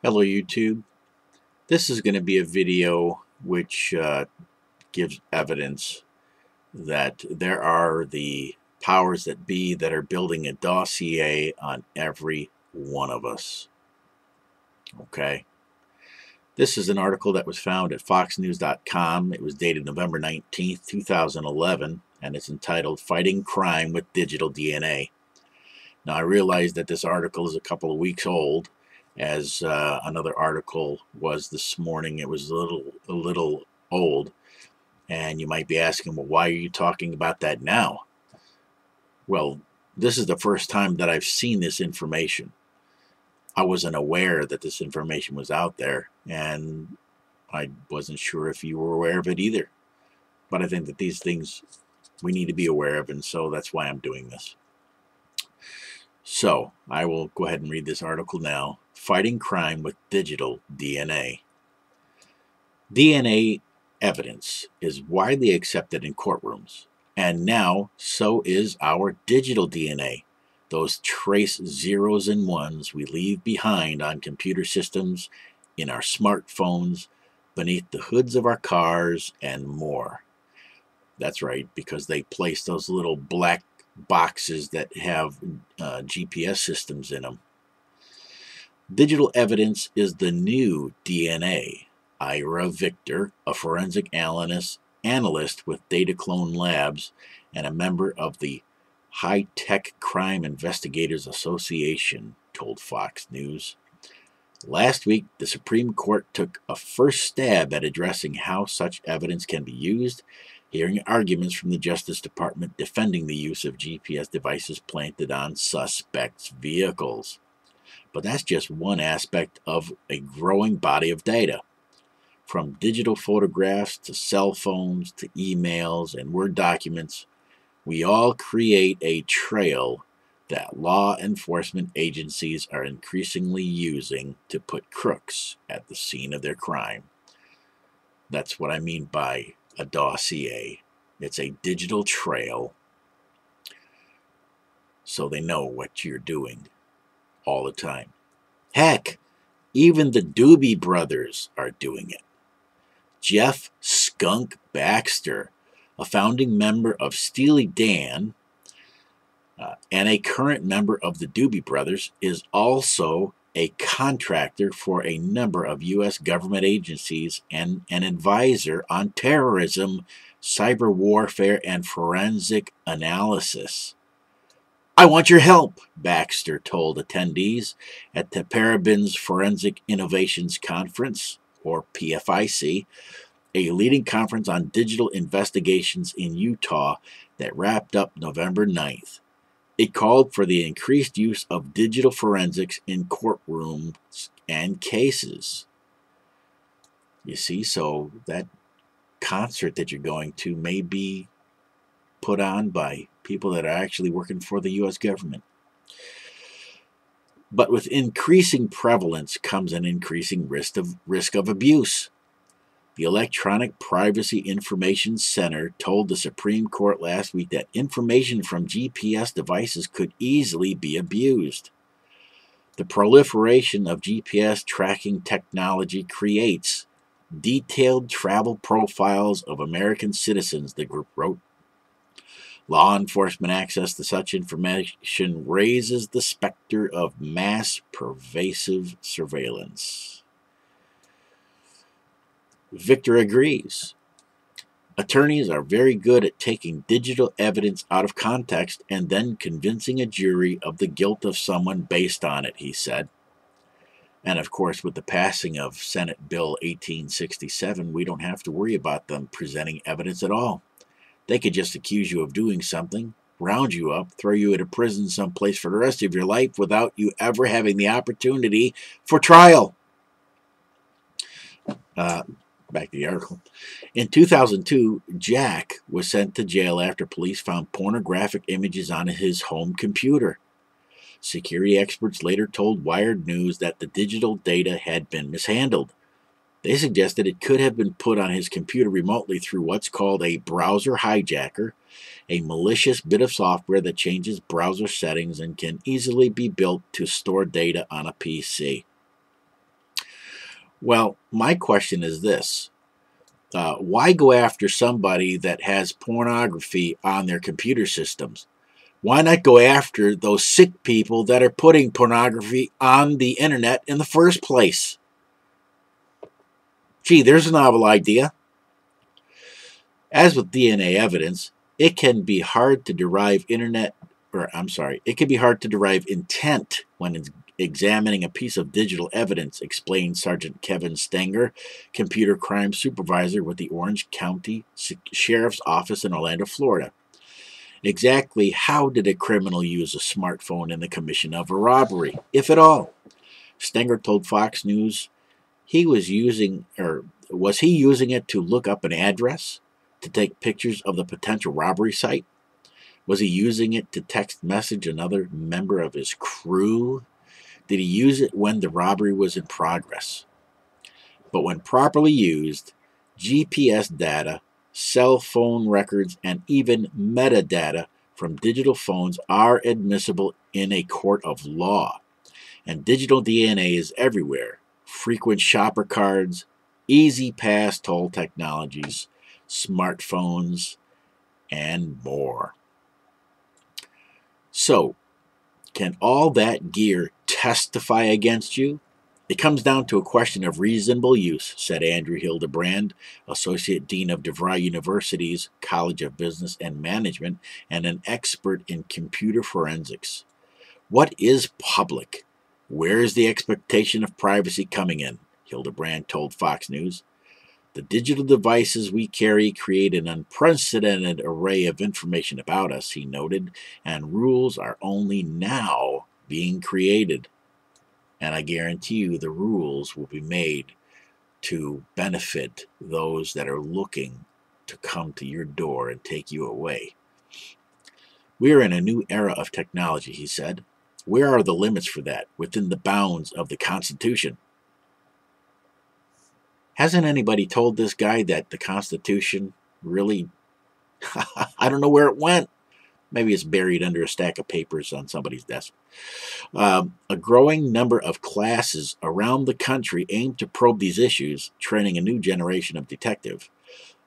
Hello YouTube. This is going to be a video which gives evidence that there are the powers that be that are building a dossier on every one of us. Okay. This is an article that was found at foxnews.com. It was dated November 19th, 2011, and it's entitled Fighting Crime with Digital DNA. Now, I realize that this article is a couple of weeks old, as another article was this morning. It was a little old, and you might be asking, well, why are you talking about that now? Well, this is the first time that I've seen this information. I wasn't aware that this information was out there, and I wasn't sure if you were aware of it either. But I think that these things we need to be aware of, and so that's why I'm doing this. So I will go ahead and read this article now. Fighting Crime with Digital DNA. DNA evidence is widely accepted in courtrooms, and now so is our digital DNA. Those trace zeros and ones we leave behind on computer systems, in our smartphones, beneath the hoods of our cars, and more. That's right, because they place those little black boxes that have GPS systems in them. Digital evidence is the new DNA. Ira Victor, a forensic analyst with Data Clone Labs and a member of the High Tech Crime Investigators Association, told Fox News. Last week, the Supreme Court took a first stab at addressing how such evidence can be used, hearing arguments from the Justice Department defending the use of GPS devices planted on suspects' vehicles. But that's just one aspect of a growing body of data. From digital photographs to cell phones to emails and Word documents, we all create a trail that law enforcement agencies are increasingly using to put crooks at the scene of their crime. That's what I mean by a Daw-See-A. It's a digital trail so they know what you're doing all the time. Heck, even the Doobie Brothers are doing it. Jeff Skunk Baxter, a founding member of Steely Dan and a current member of the Doobie Brothers, is also a contractor for a number of U.S. government agencies and an advisor on terrorism, cyber warfare, and forensic analysis. I want your help, Baxter told attendees at the Parabens Forensic Innovations Conference, or PFIC, a leading conference on digital investigations in Utah that wrapped up November 9th. It called for the increased use of digital forensics in courtrooms and cases. You see, so that concert that you're going to may be put on by people that are actually working for the U.S. government. But with increasing prevalence comes an increasing risk of abuse. The Electronic Privacy Information Center told the Supreme Court last week that information from GPS devices could easily be abused. The proliferation of GPS tracking technology creates detailed travel profiles of American citizens, the group wrote. Law enforcement access to such information raises the specter of mass pervasive surveillance. Victor agrees. Attorneys are very good at taking digital evidence out of context and then convincing a jury of the guilt of someone based on it, he said. And of course, with the passing of Senate Bill 1867, we don't have to worry about them presenting evidence at all. They could just accuse you of doing something, round you up, throw you into prison someplace for the rest of your life without you ever having the opportunity for trial. Back to the article. In 2002, Jack was sent to jail after police found pornographic images on his home computer. Security experts later told Wired News that the digital data had been mishandled. They suggested it could have been put on his computer remotely through what's called a browser hijacker, a malicious bit of software that changes browser settings and can easily be built to store data on a PC. Well, my question is this. Why go after somebody that has pornography on their computer systems? Why not go after those sick people that are putting pornography on the internet in the first place? Gee, there's a novel idea. As with DNA evidence, it can be hard to derive it can be hard to derive intent when examining a piece of digital evidence, explained Sergeant Kevin Stenger, computer crime supervisor with the Orange County Sheriff's Office in Orlando, Florida. Exactly how did a criminal use a smartphone in the commission of a robbery, if at all? Stenger told Fox News he was he using it to look up an address, to take pictures of the potential robbery site? Was he using it to text message another member of his crew? Did he use it when the robbery was in progress? But when properly used, GPS data, cell phone records, and even metadata from digital phones are admissible in a court of law. And digital DNA is everywhere. Frequent shopper cards, easy pass toll technologies, smartphones, and more. So, can all that gear testify against you? It comes down to a question of reasonable use, said Andrew Hildebrand, Associate Dean of DeVry University's College of Business and Management and an expert in computer forensics. What is public? Where is the expectation of privacy coming in? Hildebrand told Fox News. The digital devices we carry create an unprecedented array of information about us, he noted, and rules are only now being created. And I guarantee you the rules will be made to benefit those that are looking to come to your door and take you away. We are in a new era of technology, he said. Where are the limits for that within the bounds of the Constitution? Hasn't anybody told this guy that the Constitution really, I don't know where it went. Maybe it's buried under a stack of papers on somebody's desk. A growing number of classes around the country aim to probe these issues, training a new generation of detectives.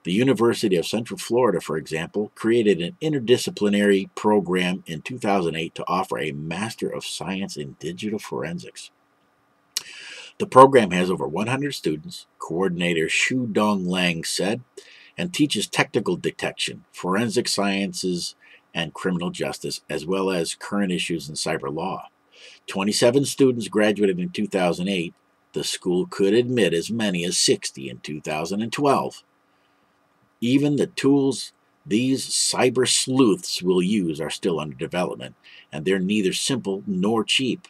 The University of Central Florida, for example, created an interdisciplinary program in 2008 to offer a Master of Science in Digital Forensics. The program has over 100 students, coordinator Shu Dong Lang said, and teaches technical detection, forensic sciences, and criminal justice, as well as current issues in cyber law. 27 students graduated in 2008. The school could admit as many as 60 in 2012. Even the tools these cyber sleuths will use are still under development, and they're neither simple nor cheap.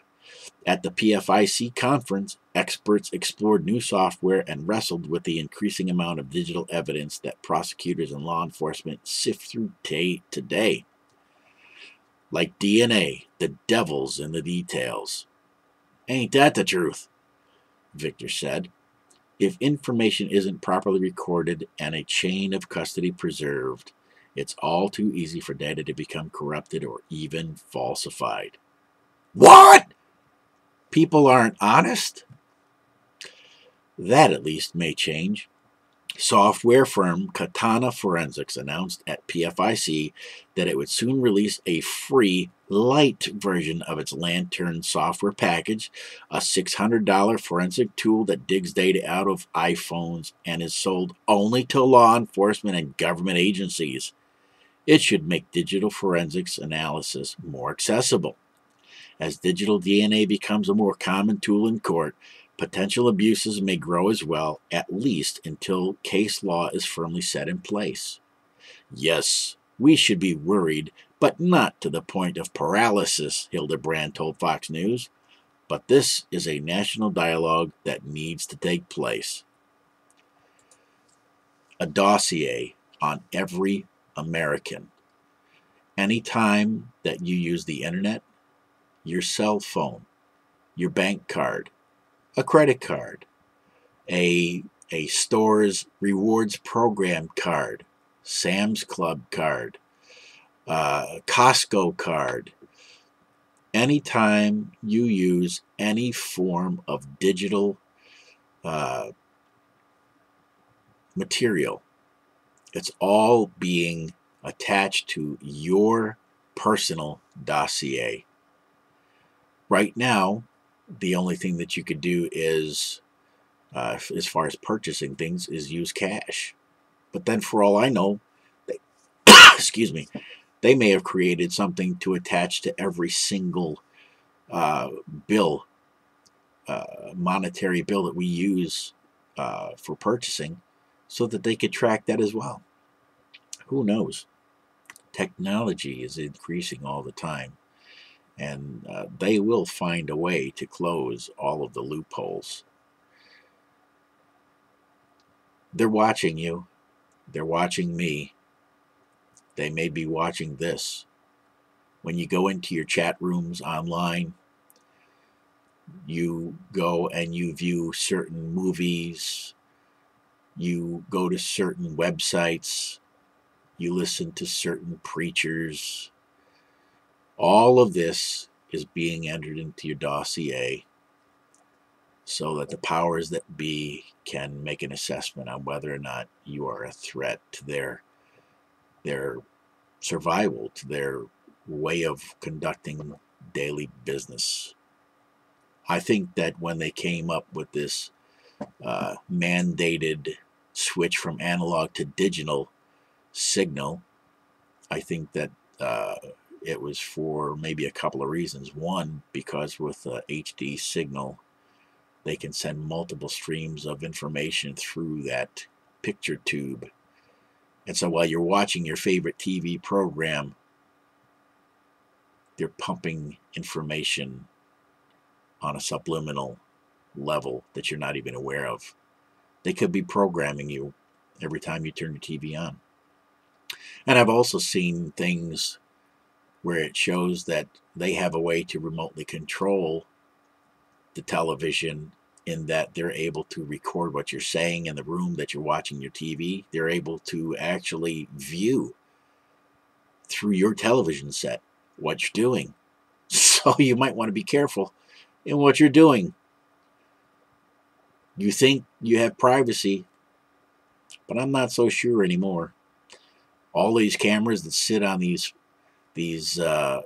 At the PFIC conference, experts explored new software and wrestled with the increasing amount of digital evidence that prosecutors and law enforcement sift through today. Like DNA, the devil's in the details. Ain't that the truth? Victor said. If information isn't properly recorded and a chain of custody preserved, it's all too easy for data to become corrupted or even falsified. What? People aren't honest? That at least may change. Software firm Katana Forensics announced at PFIC that it would soon release a free light version of its Lantern software package, a $600 forensic tool that digs data out of iPhones and is sold only to law enforcement and government agencies. It should make digital forensics analysis more accessible. As digital DNA becomes a more common tool in court, potential abuses may grow as well, at least until case law is firmly set in place. Yes, we should be worried, but not to the point of paralysis, Hildebrand told Fox News. But this is a national dialogue that needs to take place. A dossier on every American. Anytime that you use the internet, your cell phone, your bank card, a credit card, a store's rewards program card, Sam's Club card, Costco card. Anytime you use any form of digital uh, material. It's all being attached to your personal dossier. Right now, the only thing that you could do is, as far as purchasing things, is use cash. But then, for all I know, they, excuse me, they may have created something to attach to every single uh, bill, monetary bill that we use for purchasing, so that they could track that as well. Who knows? Technology is increasing all the time, and they will find a way to close all of the loopholes. They're watching you. They're watching me. They may be watching this. When you go into your chat rooms online, you go and you view certain movies, you go to certain websites, you listen to certain preachers. All of this is being entered into your dossier so that the powers that be can make an assessment on whether or not you are a threat to their survival, to their way of conducting daily business. I think that when they came up with this mandated switch from analog to digital signal, I think that uh, it was for maybe a couple of reasons. One, because with HD signal, they can send multiple streams of information through that picture tube. And so while you're watching your favorite TV program, they're pumping information on a subliminal level that you're not even aware of. They could be programming you every time you turn your TV on. And I've also seen things where it shows that they have a way to remotely control the television, in that they're able to record what you're saying in the room that you're watching your TV. They're able to actually view through your television set what you're doing. So you might want to be careful in what you're doing. You think you have privacy, but I'm not so sure anymore. All these cameras that sit on these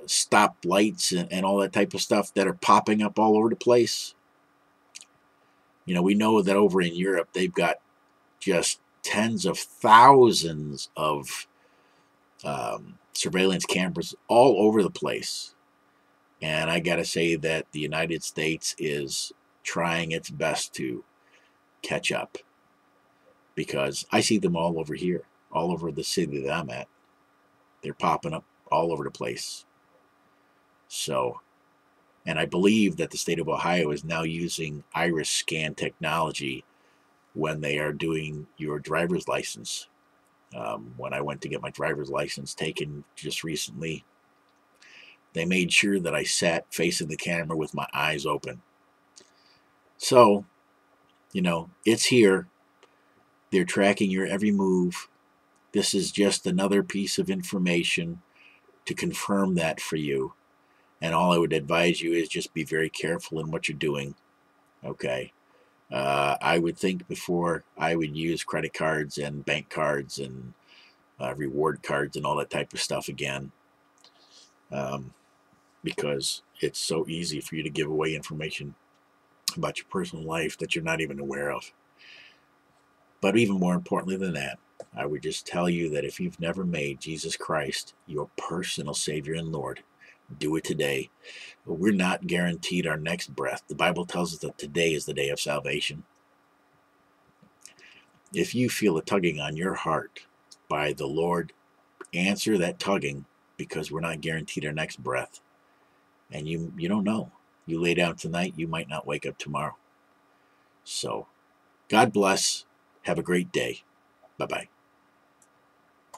stop lights and all that type of stuff that are popping up all over the place. You know, we know that over in Europe they've got just tens of thousands of surveillance cameras all over the place. And I got to say that the United States is trying its best to catch up, because I see them all over here, all over the city that I'm at. They're popping up all over the place. So, and I believe that the state of Ohio is now using iris scan technology when they are doing your driver's license. When I went to get my driver's license taken just recently, they made sure that I sat facing the camera with my eyes open. So, you know, it's here. They're tracking your every move. This is just another piece of information to confirm that for you. And all I would advise you is just be very careful in what you're doing. Okay. I would think before I would use credit cards and bank cards and reward cards and all that type of stuff again, because it's so easy for you to give away information about your personal life that you're not even aware of. But even more importantly than that, I would just tell you that if you've never made Jesus Christ your personal Savior and Lord, do it today. We're not guaranteed our next breath. The Bible tells us that today is the day of salvation. If you feel a tugging on your heart by the Lord, answer that tugging, because we're not guaranteed our next breath. And you don't know. You lay down tonight, you might not wake up tomorrow. So, God bless. Have a great day. Bye-bye.